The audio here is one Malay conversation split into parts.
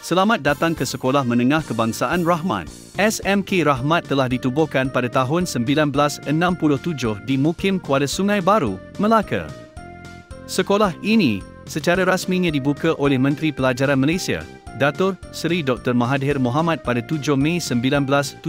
Selamat datang ke Sekolah Menengah Kebangsaan Rahmat. SMK Rahmat telah ditubuhkan pada tahun 1967 di Mukim Kuala Sungai Baru, Melaka. Sekolah ini secara rasminya dibuka oleh Menteri Pelajaran Malaysia, Datuk Seri Dr. Mahathir Mohamad pada 7 Mei 1976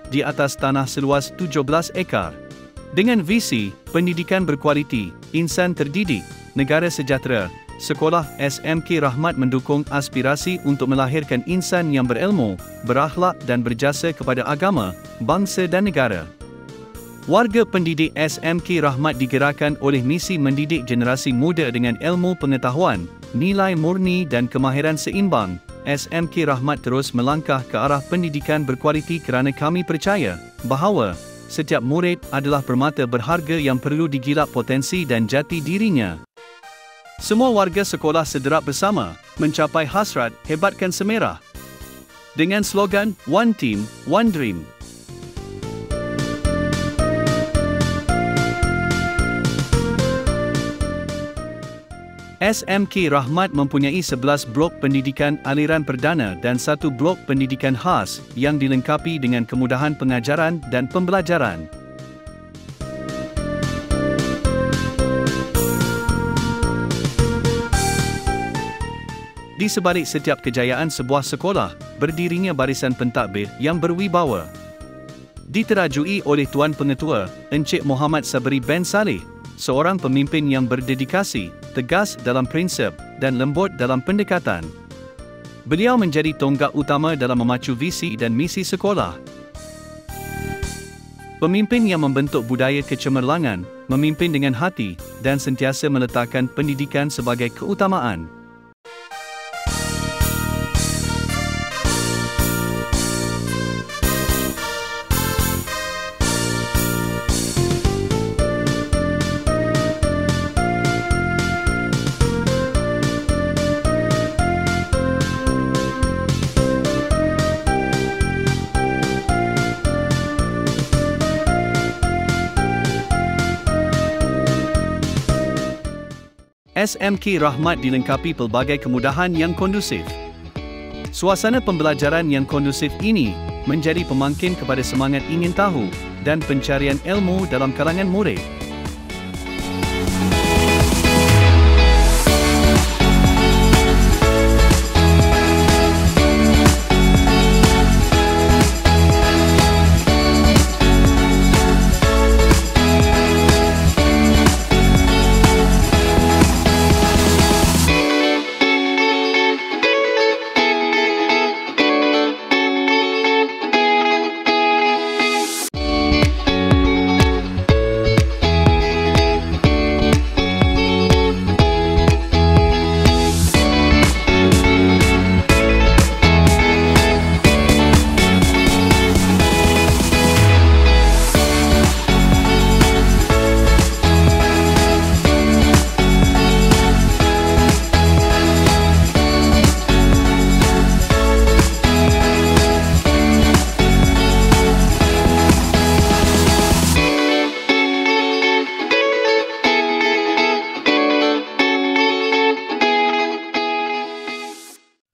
di atas tanah seluas 17 ekar. Dengan visi pendidikan berkualiti, insan terdidik, negara sejahtera, Sekolah SMK Rahmat mendukung aspirasi untuk melahirkan insan yang berilmu, berakhlak dan berjasa kepada agama, bangsa dan negara. Warga pendidik SMK Rahmat digerakkan oleh misi mendidik generasi muda dengan ilmu pengetahuan, nilai murni dan kemahiran seimbang. SMK Rahmat terus melangkah ke arah pendidikan berkualiti kerana kami percaya bahawa setiap murid adalah permata berharga yang perlu digilap potensi dan jati dirinya. Semua warga sekolah sederap bersama mencapai hasrat hebatkan Semerah dengan slogan One Team, One Dream. SMK Rahmat mempunyai 11 blok pendidikan aliran perdana dan 1 blok pendidikan khas yang dilengkapi dengan kemudahan pengajaran dan pembelajaran. Di sebalik setiap kejayaan sebuah sekolah, berdirinya barisan pentadbir yang berwibawa. Diterajui oleh Tuan Pengetua, Encik Muhammad Sabri bin Saleh, seorang pemimpin yang berdedikasi, tegas dalam prinsip dan lembut dalam pendekatan. Beliau menjadi tonggak utama dalam memacu visi dan misi sekolah. Pemimpin yang membentuk budaya kecemerlangan, memimpin dengan hati dan sentiasa meletakkan pendidikan sebagai keutamaan. SMK Rahmat dilengkapi pelbagai kemudahan yang kondusif. Suasana pembelajaran yang kondusif ini menjadi pemangkin kepada semangat ingin tahu dan pencarian ilmu dalam kalangan murid.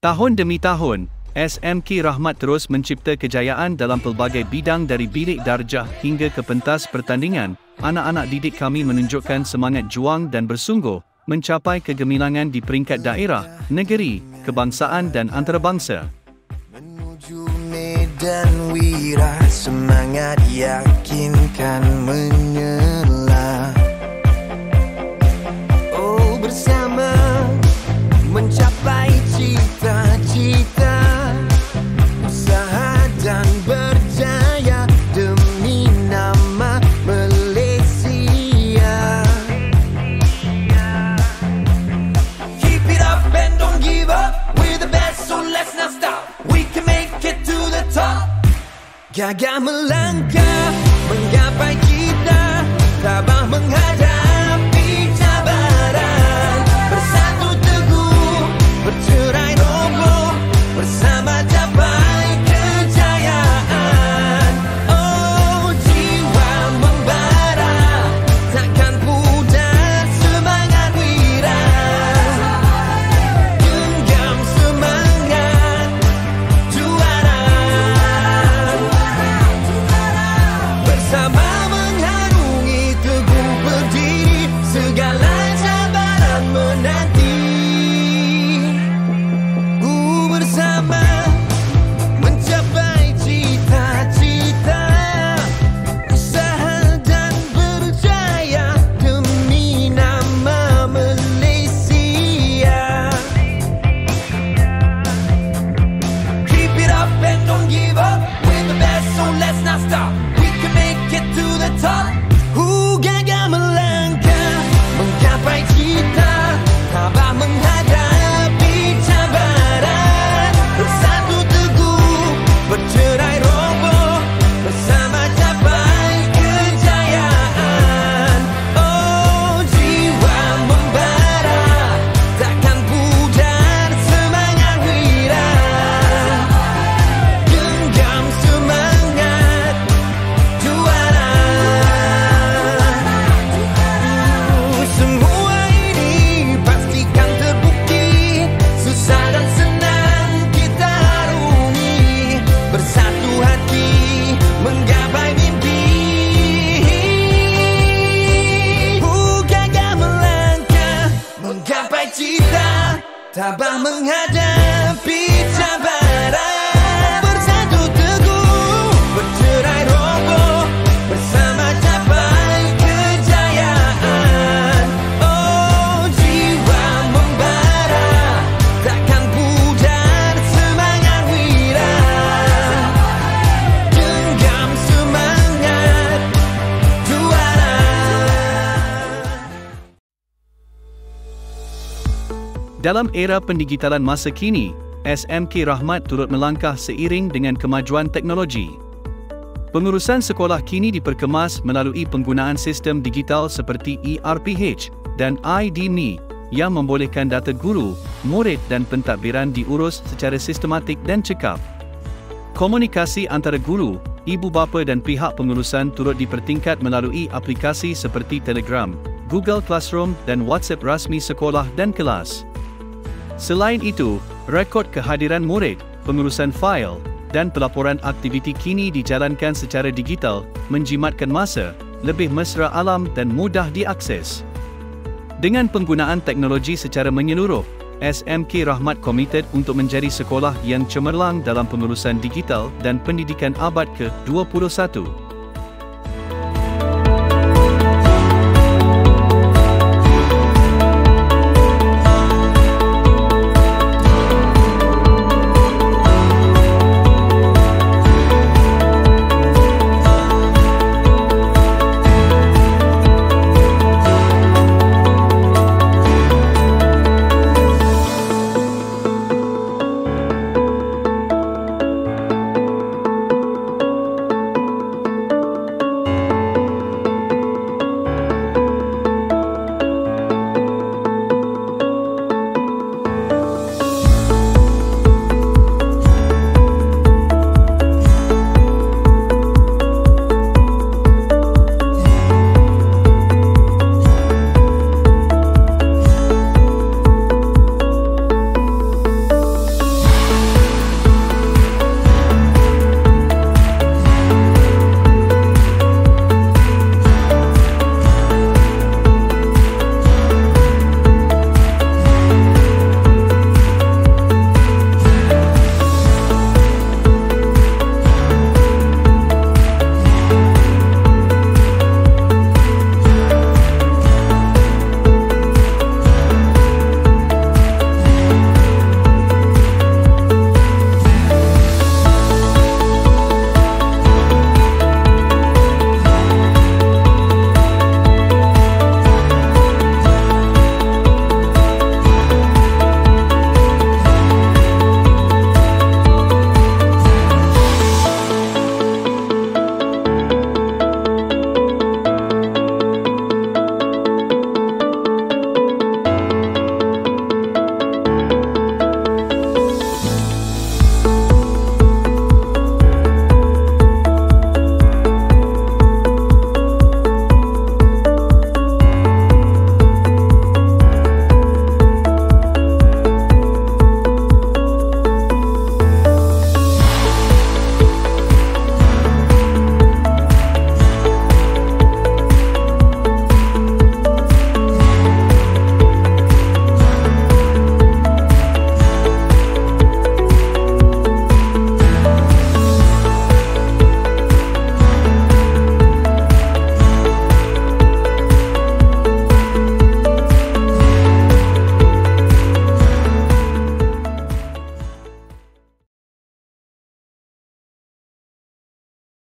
Tahun demi tahun, SMK Rahmat terus mencipta kejayaan dalam pelbagai bidang dari bilik darjah hingga ke pentas pertandingan. Anak-anak didik kami menunjukkan semangat juang dan bersungguh mencapai kegemilangan di peringkat daerah, negeri, kebangsaan dan antarabangsa. Menuju medan wira, semangat yakinkan menyela. Oh, bersama mencapai cita-cita, usaha dan berjaya demi nama Malaysia. Keep it up and don't give up, we're the best so let's not stop. We can make it to the top. Gagah melangkah menggapai cita, tabah menghadapi cabaran. Bersatu teguh, bercerai roboh, bersama capai kejayaan. Oh, jiwa membara, takkan pudar semangat wira. Genggam semangat. Dalam era pendigitalan masa kini, SMK Rahmat turut melangkah seiring dengan kemajuan teknologi. Pengurusan sekolah kini diperkemas melalui penggunaan sistem digital seperti ERPH dan ID.me yang membolehkan data guru, murid dan pentadbiran diurus secara sistematik dan cekap. Komunikasi antara guru, ibu bapa dan pihak pengurusan turut dipertingkat melalui aplikasi seperti Telegram, Google Classroom dan WhatsApp rasmi sekolah dan kelas. Selain itu, rekod kehadiran murid, pengurusan fail dan pelaporan aktiviti kini dijalankan secara digital, menjimatkan masa, lebih mesra alam dan mudah diakses. Dengan penggunaan teknologi secara menyeluruh, SMK Rahmat komited untuk menjadi sekolah yang cemerlang dalam pengurusan digital dan pendidikan abad ke-21.